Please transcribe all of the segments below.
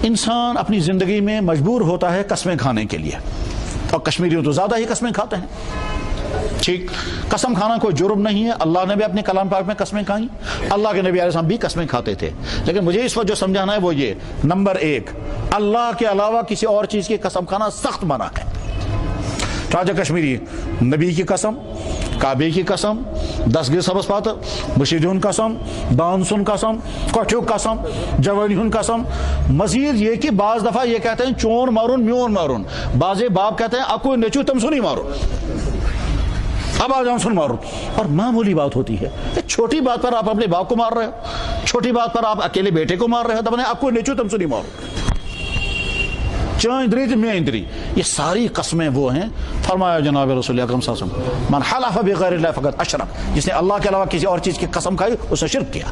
انسان اپنی زندگی میں مجبور ہوتا ہے قسمیں کھانے کے لیے، اور کشمیری تو زیادہ ہی قسمیں کھاتے ہیں. ٹھیک، قسم کھانا کوئی جرم نہیں ہے. اللہ نے بھی اپنے کلام پاک میں قسمیں کھائیں، اللہ کے نبی علیہ السلام بھی قسمیں کھاتے تھے. لیکن مجھے اس وقت جو سمجھانا ہے وہ یہ، نمبر 1، اللہ کے علاوہ کسی اور چیز کی قسم کھانا سخت منع ہے. راجہ کشمیری نبی کی قسم، کعبے کی قسم، 10 گز سبز پاتر، مشیدون قسم، دانسن قسم، کٹھیو قسم، جوانیون قسم. مزید یہ کہ بعض دفعہ یہ کہتے ہیں چون مارون میون مارون، بعض باپ کہتے ہیں اکو نیچو تم سنی مارو، اب آ جان سن مارو. اور معمولی بات ہوتی ہے، چھوٹی بات پر آپ اپنے باپ کو مار رہے ہو، چھوٹی بات پر آپ اکیلے بیٹے کو مار رہے ہو، تب اکو نیچو تم سنی مارو، چاندری تو میں اندری. یہ ساری قسمیں وہ ہیں. فرمایا جناب رسول اکرم صلی اللہ علیہ وسلم، من حلف بغیر اللہ فقد اشرک، جس نے اللہ کے علاوہ کسی اور چیز کی قسم کھائی اس نے شرک کیا.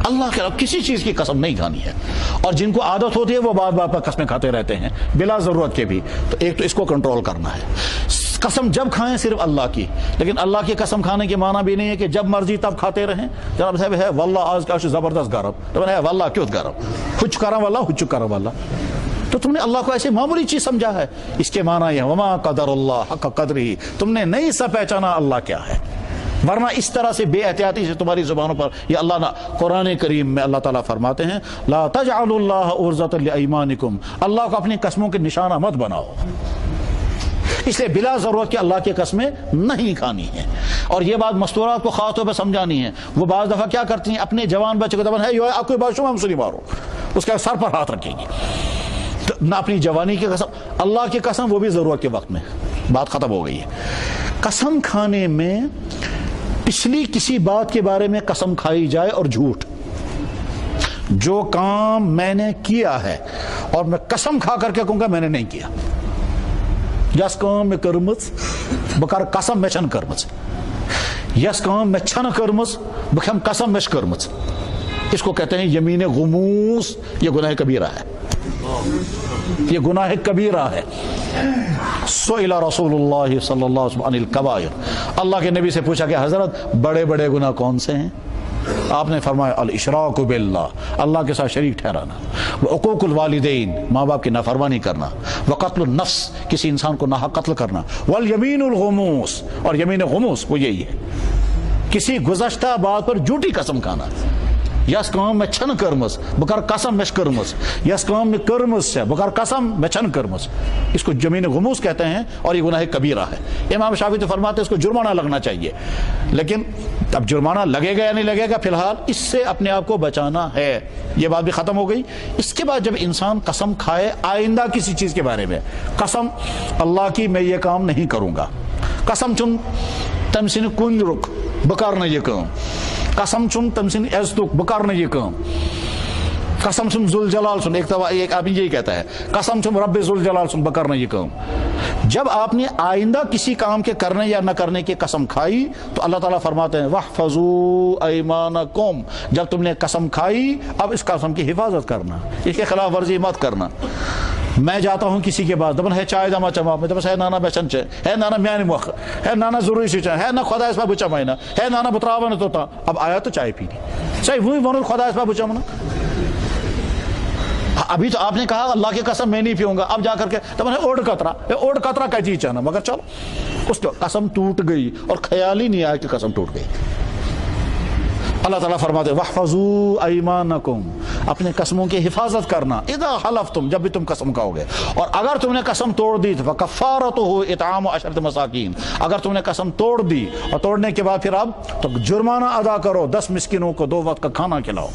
اللہ کے علاوہ کسی چیز کی قسم نہیں کھانی ہے. اور جن کو عادت ہوتی ہے وہ بات بات پر قسمیں کھاتے رہتے ہیں بلا ضرورت کے بھی. تو ایک تو اس کو کنٹرول کرنا ہے. قسم جب کھائیں صرف اللہ کی، لیکن اللہ کی قسم کھانے کے معنی بھی نہیں ہے کہ جب مرضی تب کھاتے رہیں. جناب صاحب ہے واللہ آج کا زبردست گرم، ہے واللہ کیوں گرم، ہچ کرم واللہ ہچ کرم واللہ. تو تم نے اللہ کو ایسے معمولی چیز سمجھا ہے. اس کے معنی یہ وما قدر اللہ حق قدرہ، تم نے نہیں سا پہچانا اللہ کیا ہے. ورنہ اس طرح سے بے احتیاطی سے تمہاری زبانوں پر یہ اللہ نے قرآن کریم میں اللہ تعالیٰ فرماتے ہیں لا تجعلوا اللہ عرضۃ لایمانکم، اللہ کو اپنی قسموں کے نشانہ مت بناؤ. اس لیے بلا ضرورت کہ اللہ کی قسمیں نہیں کھانی ہیں. اور یہ بات مستورات کو خاص طور پر سمجھانی ہے. وہ بعض دفعہ کیا کرتی ہیں، اپنے جوان بچے کو دبن ہے یہ آپ کوئی بات ہم سنی مارو، اس کے سر پر ہاتھ رکھیں گی. نہ اپنی جوانی کی قسم، اللہ کی قسم وہ بھی ضرورت کے وقت میں. بات ختم ہو گئی ہے. قسم کھانے میں پچھلی کسی بات کے بارے میں قسم کھائی جائے اور جھوٹ. جو کام میں نے کیا ہے اور میں قسم کھا کر کے کہوں گا میں نے نہیں کیا، یس کام میں کرمز بکر قسم میں چھن کرمز، یس کام میں چھن کرمز بکھم قسم میں کرمز. اس کو کہتے ہیں یمین غموس. یہ گناہ کبیرہ ہے، یہ گناہ کبیرہ ہے. سئل رسول اللہ صلی اللہ علیہ وسلم عن الکبائر، اللہ کے نبی سے پوچھا کہ حضرت بڑے بڑے گناہ کون سے ہیں؟ آپ نے فرمایا الاشراک باللہ، اللہ کے ساتھ شریک ٹھہرانا، وعقوق الوالدین، ماں باپ کی نافرمانی کرنا، وقتل النفس، کسی انسان کو ناحق قتل کرنا، والیمین الغموس، اور یمین غموس وہ یہی ہے کسی گزشتہ بات پر جھوٹی قسم کھانا. یس کام میں چھن کرمز بکر قسم میں کرمز، یس کام میں کرمز سے بکر قسم میں چھن کرمز. اس کو یمین غموس کہتے ہیں اور یہ گناہ کبیرہ ہے. امام شافعی تو فرماتے ہیں اس کو جرمانہ لگنا چاہیے. لیکن اب جرمانہ لگے گا یا نہیں لگے گا، فی الحال اس سے اپنے آپ کو بچانا ہے. یہ بات بھی ختم ہو گئی. اس کے بعد جب انسان قسم کھائے آئندہ کسی چیز کے بارے میں، قسم اللہ کی میں یہ کام نہیں کروں گا، قسم چن تم سن کن رک بکر نہ یہ کام، قسم چن تم سن عزتک بکر نہ یہ کام، قسم چن ذوالجلال سن، ایک آدمی یہی کہتا ہے قسم چن رب ذوالجلال سن بکر نہ یہ کام. جب آپ نے آئندہ کسی کام کے کرنے یا نہ کرنے کی قسم کھائی تو اللہ تعالیٰ فرماتے ہیں وَاحْفَظُوا أَيْمَانَكُمْ، جب تم نے قسم کھائی اب اس قسم کی حفاظت کرنا، اس کے خلاف ورزی مت کرنا. میں جاتا ہوں کسی کے پاس دپن ہے چائے دما چما میں دپس ہے نانا بچن چے ہے نانا میانی مخ ہے نانا ضروری سی ہے نہ خدا اس پہ بچمائنا ہے نانا بتراوا نہ توتا. اب آیا تو چائے پینی صحیح وہی ون خدا اس پہ بچمنا. ابھی تو آپ نے کہا اللہ کی قسم میں نہیں پیوں گا، اب جا کر کے دپن ہے اوڑ قطرہ کا چیز چاہنا، مگر چلو اس کو قسم ٹوٹ گئی اور خیال ہی نہیں آیا کہ قسم ٹوٹ گئی. اللہ تعالیٰ فرماتے وَاحْفَظُوا أَيْمَانَكُمْ، اپنے قسموں کی حفاظت کرنا. اذا حلفتم، جب بھی تم قسم کھاؤ گے. اور اگر تم نے قسم توڑ دی تو فَكَفَّارَتُهُ إِطْعَامُ 10 مساکین، اگر تم نے قسم توڑ دی اور توڑنے کے بعد پھر اب تو جرمانہ ادا کرو، 10 مسکینوں کو 2 وقت کا کھانا کھلاؤ.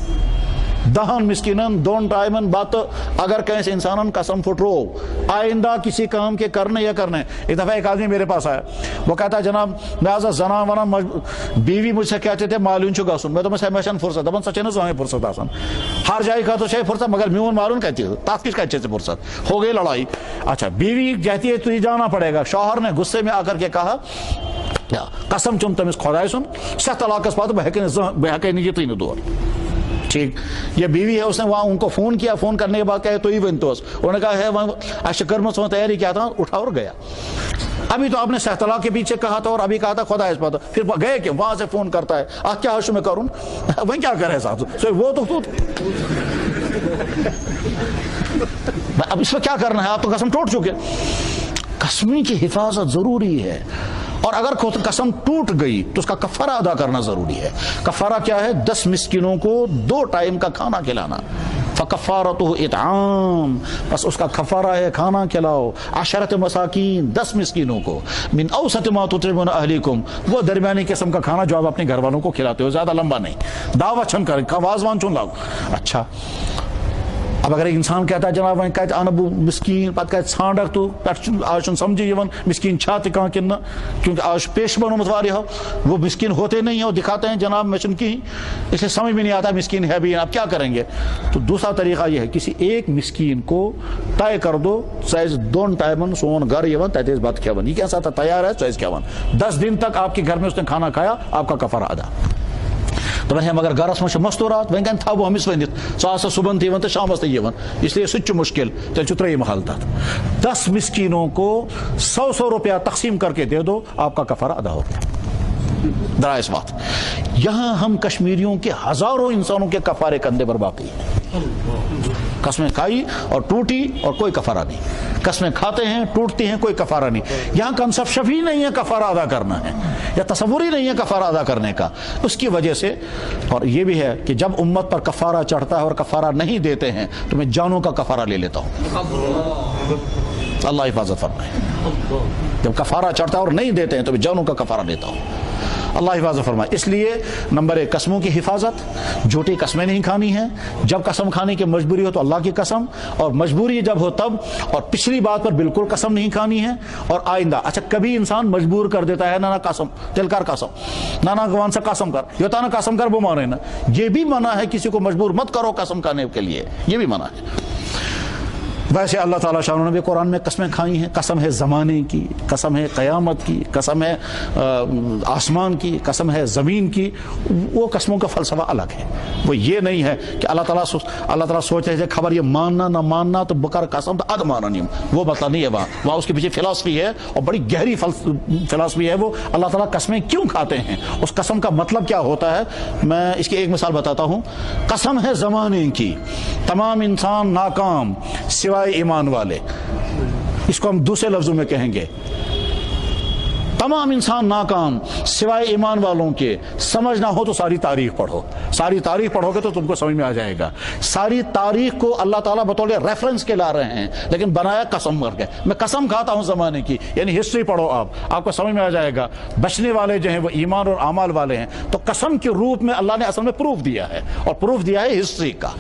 10 مسکینن 2 ٹائمن بات. اگر کہیں سے انسانن قسم پھٹرو آئندہ کسی کام کے کرنے یا کرنے. ایک دفعہ ایک آدمی میرے پاس آیا، وہ کہتا ہے جناب میں آزا زنا ونا بیوی مجھ سے کہتے تھے مالون چکا سن میں تو میں فرصت دبن سچے نہ فرصت آسان ہر جائے کا تو چاہے فرصت مگر میون مالون کہتی ہے تاکہ کا اچھے سے فرصت ہو گئی لڑائی. اچھا بیوی کہتی ہے تجھے جانا پڑے گا. شوہر نے غصے میں آ کر کے کہا قسم چم تمس خدائے سن سہ طلاقس پتہ بہ ہکے نجی نہ دور. ٹھیک، یہ بیوی ہے، اس نے وہاں ان کو فون کیا، فون کرنے کے بعد کہے تو ہی ونتوس انہوں نے کہا ہے اچھا کرمس وہاں تیاری کیا تھا، اٹھا اور گیا. ابھی تو آپ نے سہ طلاق کے پیچھے کہا تھا اور ابھی کہا تھا خدا اس پتہ، پھر گئے کہ وہاں سے فون کرتا ہے کیا حش میں کروں وہیں کیا کرے صاحب وہ تو اب اس میں کیا کرنا ہے؟ آپ تو قسم ٹوٹ چکے. قسم کی حفاظت ضروری ہے، اور اگر قسم ٹوٹ گئی تو اس کا کفارہ ادا کرنا ضروری ہے. کفارہ کیا ہے؟ 10 مسکینوں کو 2 ٹائم کا کھانا کھلانا. فکفارتہ اطعام، بس اس کا کفارہ ہے کھانا کھلاؤ 10 مساکین، 10 مسکینوں کو، من اوسط ما تطعمون اہلیکم، وہ درمیانی قسم کا کھانا جو آپ اپنے گھر والوں کو کھلاتے ہو، زیادہ لمبا نہیں. دعوت چھن کر وازوان چون لاؤ. اچھا اب اگر ایک انسان کہتا ہے جناب وہیں کہتے انبو مسکین پتہ کہتے ژھانڈک تو آج سمجھے یہ مسکین چھاتے کہاں کنہ، کیونکہ آج پیش بنو متواری ہو، وہ مسکین ہوتے نہیں ہو، دکھاتے ہیں جناب میں چنکی، اس لیے سمجھ میں نہیں آتا مسکین ہے بھی. آپ کیا کریں گے؟ تو دوسرا طریقہ یہ ہے کسی ایک مسکین کو طے کر دو سائز 2 ٹائمن سون گھر یہ تیز بات کیا بن، یہ کیسا تھا تیار ہے سائز کیا بن، 10 دن تک آپ کے گھر میں اس نے کھانا کھایا، آپ کا کفارہ ادا. تو مگر گھرس مجھ مستورات ون تھو ہمس ونت ثہ صبح تھی تو شامس تھی اس لیے سہ مشکل تیل تریم حل تک. 10 مسکینوں کو 100 روپیہ تقسیم کر کے دے دو، آپ کا کفارہ ادا ہو گیا. درائس بات. یہاں ہم کشمیریوں کے ہزاروں انسانوں کے کفارے کندھے پر باقی ہیں. قسمیں کھائی اور ٹوٹی اور کوئی کفارہ نہیں، قسمیں کھاتے ہیں ٹوٹتی ہیں کوئی کفارہ نہیں. یہاں کنسپشن ہی نہیں ہے کفارہ ادا کرنا ہے، یا تصور ہی نہیں ہے کفارہ ادا کرنے کا. اس کی وجہ سے، اور یہ بھی ہے کہ جب امت پر کفارہ چڑھتا ہے اور کفارہ نہیں دیتے ہیں تو میں جانوں کا کفارہ لے لیتا ہوں. اللہ حفاظت فرمائے. جب کفارہ چڑھتا ہے اور نہیں دیتے ہیں تو میں جانوں کا کفارہ لیتا ہوں. اللہ حفاظت فرمائے. اس لیے نمبر 1 قسموں کی حفاظت، جھوٹی قسمیں نہیں کھانی ہیں. جب قسم کھانے کی مجبوری ہو تو اللہ کی قسم، اور مجبوری جب ہو تب، اور پچھلی بات پر بالکل قسم نہیں کھانی ہے. اور آئندہ اچھا کبھی انسان مجبور کر دیتا ہے نا قسم تل کر قسم نا گوان سے قسم کر یہ تانا قسم کر وہ مانے نا، یہ بھی منع ہے. کسی کو مجبور مت کرو قسم کھانے کے لیے، یہ بھی منع ہے. ویسے اللہ تعالیٰ شاہ نے بھی قرآن میں قسمیں کھائی ہیں. قسم ہے زمانے کی، قسم ہے قیامت کی، قسم ہے آسمان کی، قسم ہے زمین کی. وہ قسموں کا فلسفہ الگ ہے. وہ یہ نہیں ہے کہ اللہ تعالیٰ سوچتے ہیں خبر یہ ماننا نہ ماننا تو بکر قسم تو اد مانا نہیں، وہ مسئلہ نہیں ہے. وہاں اس کے پیچھے فلاسفی ہے، اور بڑی گہری فلاسفی ہے. وہ اللہ تعالیٰ قسمیں کیوں کھاتے ہیں، اس قسم کا مطلب کیا ہوتا ہے. میں اس کی ایک مثال بتاتا ہوں. قسم ہے زمانے کی، تمام انسان ناکام سوائے ایمان والے. اس کو ہم دوسرے لفظوں میں کہیں گے تمام انسان ناکام سوائے ایمان والوں کے. سمجھنا ہو تو ساری تاریخ پڑھو، ساری تاریخ پڑھو گے تو تم کو سمجھ میں آ جائے گا. ساری تاریخ کو اللہ تعالیٰ بطور ریفرنس کے لا رہے ہیں، لیکن بنایا قسم کر کے. میں قسم کھاتا ہوں زمانے کی، یعنی ہسٹری پڑھو آپ کو سمجھ میں آ جائے گا. بچنے والے جو ہیں وہ ایمان اور اعمال والے ہیں. تو قسم کے روپ میں اللہ نے اصل میں پروف دیا ہے، اور پروف دیا ہے ہسٹری کا.